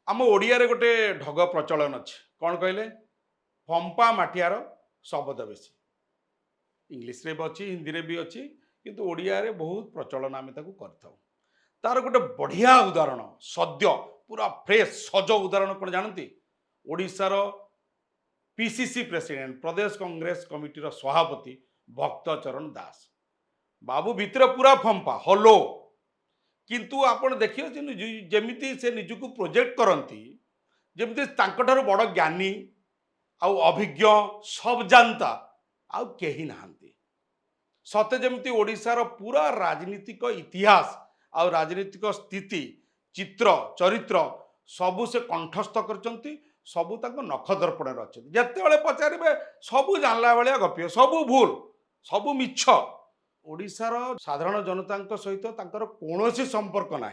आम ओडिया रे गोटे ढग प्रचलन अच्छे कौन कहले फंपा माठियार शब्द बेसी इंग्लीश रे भी अच्छी हिंदी रे भी अच्छी किंतु ओडिया रे बहुत प्रचलन आम कर तार गोटे बढ़िया उदाहरण सद्य पूरा फ्रेश सज उदाहरण कौन जानती ओडिशार पीसीसी प्रेसिडेंट प्रदेश कांग्रेस कमिटी सभापति भक्तचरण दास बाबू भितर पूरा फंपा हलो किंतु आपण देखिए जमी से निजक प्रोजेक्ट करती जमी बड़ ज्ञानी आउ अभिज्ञ सब जानता आउ कहीं नहांती सते जमी ओडिशार पूरा राजनीतिक इतिहास आउ राजनीतिक स्थिति चित्र चरित्र सबु से कंठस्थ करचंती सबु ताको नख दर्पण अच्छे जिते पचारे सबू जानला भाया गपिए सबू भूल सबू मिछ ओडिशार साधारण जनता सहित कौन संपर्क ना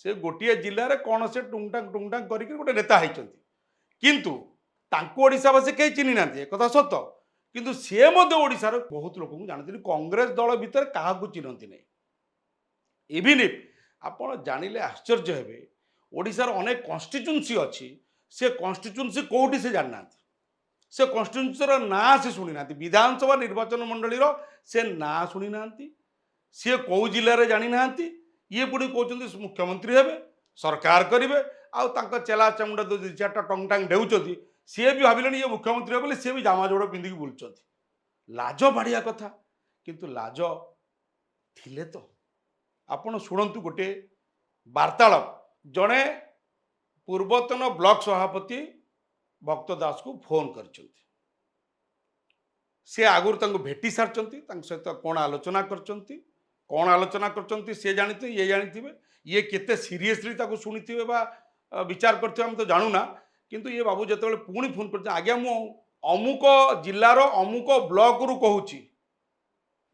से गोटे जिले कौन से टुंगटांग टुंगटांग करके गोटे नेता होती किंतु ओडिशावासी कहीं चिन्ह ना एक सत किंतु सी ओडिशार बहुत लोक जानते कांग्रेस दल भितर क्या चिन्हती नहीं इवन इफ आप जानिले आश्चर्य हे ओडिशार अनेक कन्स्टिट्यूएंसी अच्छी से कन्स्टिट्यूएंसी कौटी से जानना से कन्स्टिट्यूएंसी ना से शुणी ना विधानसभा निर्वाचन मंडली से ना शुणी ना सी कौ जिले जानी ना ये पुणी कहते मुख्यमंत्री हे सरकार करेंगे आउ चेला चामुंडा दो चार्टा टंग टांग डेउंट सी भी भाविले ये मुख्यमंत्री हे बोले सी भी जामा जोड़ पिंधिक बुलूँ लाज बाड़िया कथा किंतु लाज थिले तो आपण शुणु गोटे वार्तालाप जड़े पूर्वतन ब्लॉक सभापति भक्त दास को फोन कर आगुरी भेटी सारी सहित कौन आलोचना कर सी जानी ये जानी ये केते सीरियसली शुणी विचार करते तो जाणुना किंतु ये बाबू जो पुणी फोन कर आज्ञा मु अमुक जिलार अमुक ब्लॉक रु कहूँ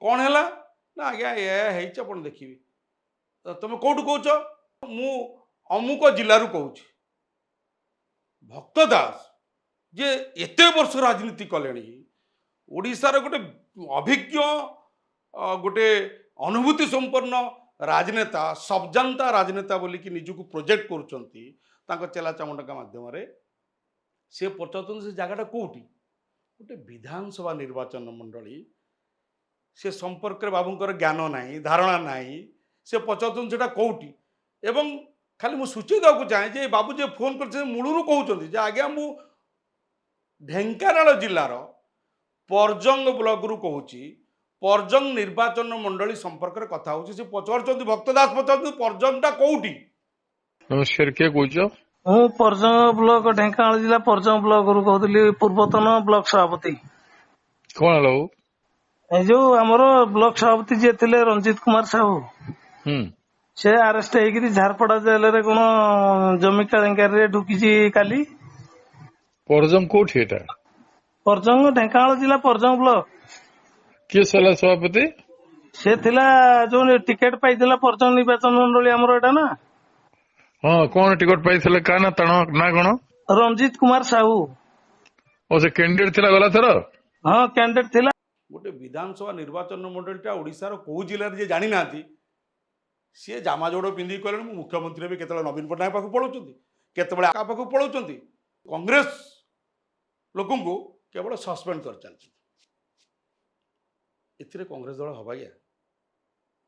कौन है ना आज्ञा ये देखिए तुम कौटू कौच मु अमुक जिलू कहूँ भक्त दास जे एते वर्ष राजनीति कले ओडिशार गोटे अभिज्ञ गोटे अनुभूति संपन्न राजनेता सबजानता राजनेता बोलिकी निजक प्रोजेक्ट कर चेला चामुंडा माध्यम से पचार से जगह कौटी गोटे विधानसभा निर्वाचन मंडली से संपर्क बाबूंकर ज्ञान नहीं धारणा नहीं से पचार से कौटी एवं खाली मुझे सूची देवाक चाहे जे बाबू जे फोन कर मूलू कहते आज्ञा मु ढेंकानाल जिलार परजंग ब्लॉक रु कहूँ परजंग निर्वाचन मंडली संपर्क में कथा होची से पचार भक्त दास पचार परजंगटा कौटी नमस्कार किए कौच ମୁଁ ପରଜଙ୍ଗ ବ୍ଲକ ଢେଙ୍କାନାଳ ଜିଲ୍ଲା ପରଜଙ୍ଗ ବ୍ଲକରୁ କହୁଥିଲି ପୂର୍ବତନ ବ୍ଲକ ସଭାପତି କଣ ହେଲା ଏ ଯୋଉ ଆମର ବ୍ଲକ ସଭାପତି ଯିଏ ଥିଲେ ରଞ୍ଜିତ କୁମାର ସାହୁ ସେ ଆରେଷ୍ଟ ହେଇକିରି ଝାରପଡା ଜେଲରେ କଣ ଜମି କେଳେଙ୍କାରୀରେ ଢୁକିଛି କାଲି ପରଜଙ୍ଗ କୋଉଠି ଏଟା ପରଜଙ୍ଗ ଢେଙ୍କାନାଳ ଜିଲ୍ଲା ପରଜଙ୍ଗ ବ୍ଲକ କିଏ ସଲା ସଭାପତି ସେ ଥିଲା ଯୋଉ ଟିକେଟ ପାଇଥିଲା ପରଜଙ୍ଗ ନିର୍ବାଚନ ମଣ୍ଡଳୀ ଆମର ଏଟା ନା हाँ कौन टिकट पाई का ना तण ना कौन रंजीत कुमार साहू से कैंडिडेट थिला गला थर हाँ कैंडिडेट थिला गोटे विधानसभा निर्वाचन मंडलीटा ओडिशार कौ जिले जे जानी ना सी जामा जोड़ पिंधि कहले मुख्यमंत्री भी केतले नवीन पट्टनायक पाखु पळौचंती केतबेले आका पाखु पळौचंती कांग्रेस लोकंकु केवल सस्पेंड कर चलती एथिरे कांग्रेस दल हवा गया